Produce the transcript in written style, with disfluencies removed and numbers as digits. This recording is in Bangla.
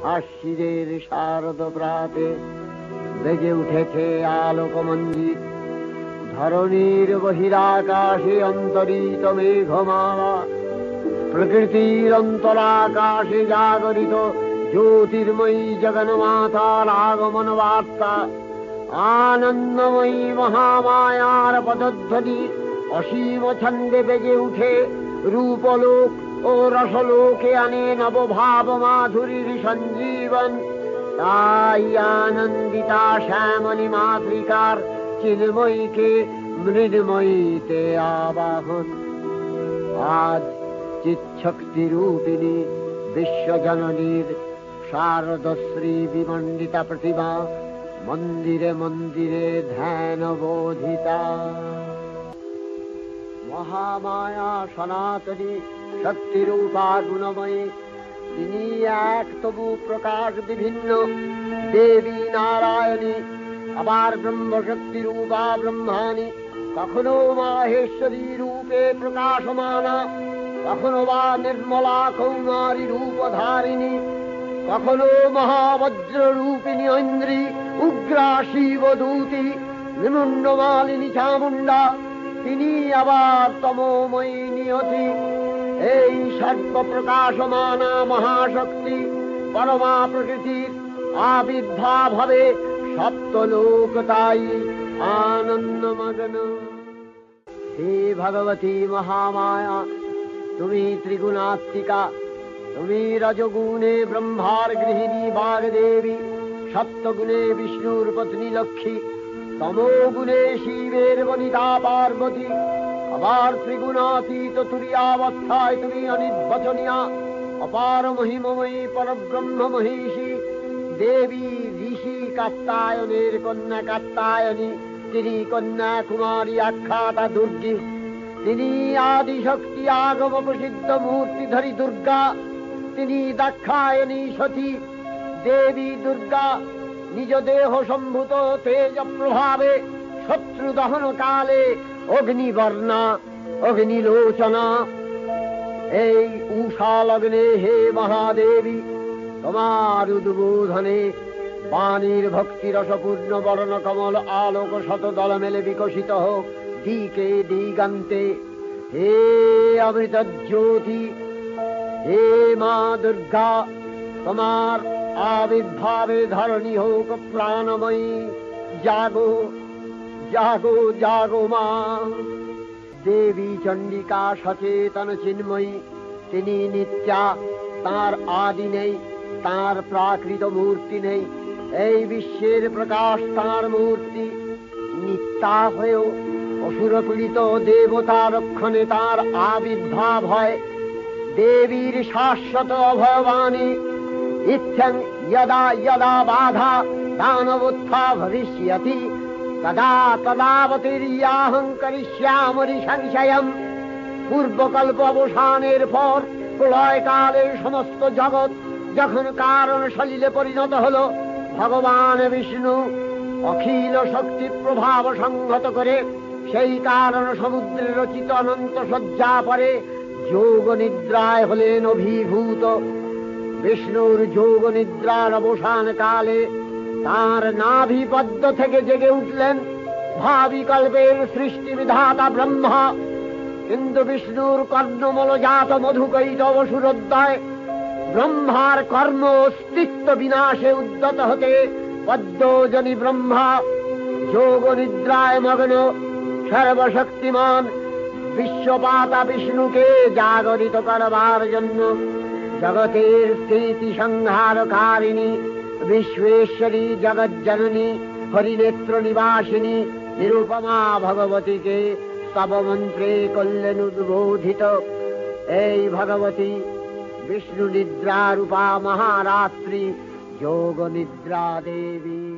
আশ্বিনের শারদ প্রাতে বেজে উঠেছে আলোক মঞ্জির। ধরণীর বহিরাকাশে অন্তরিত মেঘমালা, প্রকৃতির অন্তরাকাশে জাগরিত জ্যোতির্ময়ী জগন্মাতার আগমন বার্তা। আনন্দময়ী মহামায়ার পদধ্বনি অসীম ছন্দে বেজে উঠে রূপলোক ও রসলোকে আনে নবভাব মাধুরীর সঞ্জীবন। তাই আনন্দিতা শ্যামলী মাতৃকার চিন্ময়ীকে মৃন্ময়ীতে আবাহন। আজ চিৎশক্তি রূপিণী বিশ্বজননীর শারদশ্রী বিমণ্ডিতা প্রতিমা মন্দিরে মন্দিরে ধ্যান বোধিতা। মহামায়া সনাতনী শক্তিরূপা গুণময়ী, তিনি এক তবু প্রকাশ বিভিন্ন। দেবী নারায়ণী, আবার ব্রহ্মশক্তি রূপা ব্রহ্মাণী, কখনো মাহেশ্বরী রূপে প্রকাশমানা, কখনো বা নির্মলা কৌমারী রূপধারিণী, কখনো মহাবজ্র রূপিণী ঐন্দ্রী, উগ্রা শিবদূতি, নিমুন্ডমালিনী চামুণ্ডা, তিনি আবার তমোময়ী নিয়তি। এই সর্বপ্রকাশমানা মহাশক্তি পরমা প্রকৃতির আবির্ভাব হবে সপ্তলোক তাই আনন্দমগ্ন। হে ভগবতী মহামায়া, তুমি ত্রিগুণাত্মিকা, তুমি রজগুণে ব্রহ্মার গৃহিণী বাগদেবী, সপ্তগুণে বিষ্ণুর পত্নী লক্ষ্মী, তমোগুণে শিবের বনিতা পার্বতী, আবার ত্রিগুণাতীত তুরীয়াবস্থায় তুমি অনির্বচনীয়া অপার মহিমময়ী পরব্রহ্ম মহিষী দেবী। ঋষি কাত্যায়নের কন্যা কাত্যায়নী, তিনি কন্যা কুমারী আখ্যাতা দুর্গী, তিনি আদিশক্তি আগম প্রসিদ্ধ মূর্তিধরী দুর্গা, তিনি দাক্ষায়ণী সতী। দেবী দুর্গা নিজ দেহ সম্ভূত তেজ প্রভাবে শত্রু দহন কালে অগ্নিবর্ণা অগ্নিলোচনা। এই উষা লগ্নে হে মহাদেবী, তোমার উদ্বোধনে বাণীর ভক্তি রসপূর্ণ বরণ কমল আলোক শতদল মেলে বিকশিত হোক দিকে দিগান্তে। হে অমৃত জ্যোতি, হে মা দুর্গা, তোমার আবির্ভাবে ধরণী হোক প্রাণময়ী। জাগো জাগো জাগো মা। দেবী চণ্ডিকা সচেতন চিন্ময়ী, তিনি নিত্যা, তার আদি নেই, তার প্রাকৃত মূর্তি নেই। এই বিশ্বের প্রকাশ তার মূর্তি। নিত্যা হয়েও অসুর পীড়িত দেবতা রক্ষণে তার আবির্ভাব হয়। দেবীর শাশ্বত অভয়বাণী ইচ্ছং যদা যদা বাধা দানবোত্থা ভবিষ্যতি তদা তদাবতীর্যাহং করিষ্যামি সংশয়ম। পূর্বকল্প অবসানের পর প্রলয়কালে সমস্ত জগৎ যখন কারণ সলিলে পরিণত হল, ভগবান বিষ্ণু অখিল শক্তি প্রভাব সংহত করে সেই কারণ সমুদ্রে রচিত অনন্ত শয্যা পরে যোগ নিদ্রায় হলেন অভিভূত। বিষ্ণুর যোগ নিদ্রার অবসান কালে তার নাভিপদ্ম থেকে জেগে উঠলেন ভাবিকল্পের সৃষ্টি বিধাতা ব্রহ্মা। কিন্তু বিষ্ণুর কর্ণমলজাত মধুকৈটব সুরোদয় ব্রহ্মার কর্ম অস্তিত্ব বিনাশে উদ্যত হতে পদ্মজনী ব্রহ্মা যোগ নিদ্রায় মগ্ন সর্বশক্তিমান বিশ্বপাতা বিষ্ণুকে জাগরিত করবার জন্য জগতের স্থিতি সংহারকারিণী বিশ্বেশ্বরী জগজ্জননী হরিনেত্র নিবাসিনী নিরুপমা ভগবতীকে স্তবমন্ত্রে করলেন উদ্বোধিত। এই ভগবতী বিষ্ণু নিদ্রা রূপা মহারাত্রি যোগ নিদ্রা দেবী।